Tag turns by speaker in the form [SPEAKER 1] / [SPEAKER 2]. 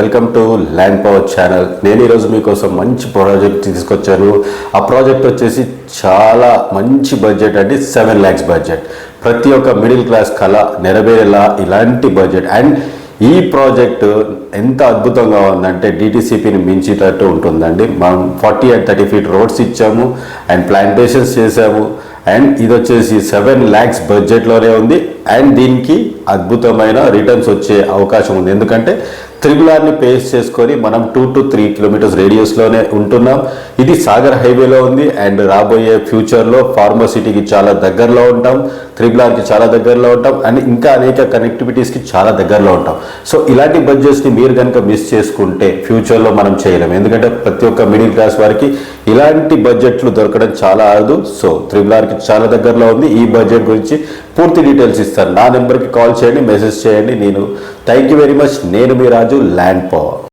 [SPEAKER 1] Welcome to land power channel. నేను ఈరోజు మీకోసం మంచి ప్రాజెక్ట్ తీసుకొచ్చాను. ఆ ప్రాజెక్ట్ వచ్చేసి చాలా మంచి బడ్జెట్ అండి. 7 lakhs బడ్జెట్. ప్రతి ఒక్క మిడిల్ క్లాస్ కళ నెరవేరేలా ఇలాంటి బడ్జెట్. అండ్ ఈ ప్రాజెక్టు ఎంత అద్భుతంగా ఉందంటే డిటిసిపిని మించేటట్టు ఉంటుందండి. మనం 40 and 30 feet రోడ్స్ ఇచ్చాము అండ్ ప్లాంటేషన్స్ చేసాము. అండ్ ఇది వచ్చేసి 7 lakhs బడ్జెట్లోనే ఉంది. అండ్ దీనికి అద్భుతమైన రిటర్న్స్ వచ్చే అవకాశం ఉంది. ఎందుకంటే త్రిబులార్ని పేస్ చేసుకొని మనం 2 to 3 kilometers రేడియస్లోనే ఉంటున్నాం. ఇది సాగర్ హైవేలో ఉంది. అండ్ రాబోయే ఫ్యూచర్లో ఫార్మసిటీకి చాలా దగ్గరలో ఉంటాం, త్రిబులార్కి చాలా దగ్గరలో ఉంటాం, అండ్ ఇంకా అనేక కనెక్టివిటీస్కి చాలా దగ్గరలో ఉంటాం. సో ఇలాంటి బడ్జెట్స్ని మీరు కనుక మిస్ చేసుకుంటే ఫ్యూచర్లో మనం చేయలేం. ఎందుకంటే ప్రతి ఒక్క మిడిల్ క్లాస్ వారికి ఇలాంటి బడ్జెట్లు దొరకడం చాలా అరుదు. సో త్రిబులార్కి చాలా దగ్గరలో ఉంది. ఈ బడ్జెట్ గురించి పూర్తి డీటెయిల్స్ ఇస్తాను. నా నెంబర్కి కాల్ చేయండి, మెసేజ్ చేయండి. Thank you very much. నేను మీ రాజు, ల్యాండ్ పవర్.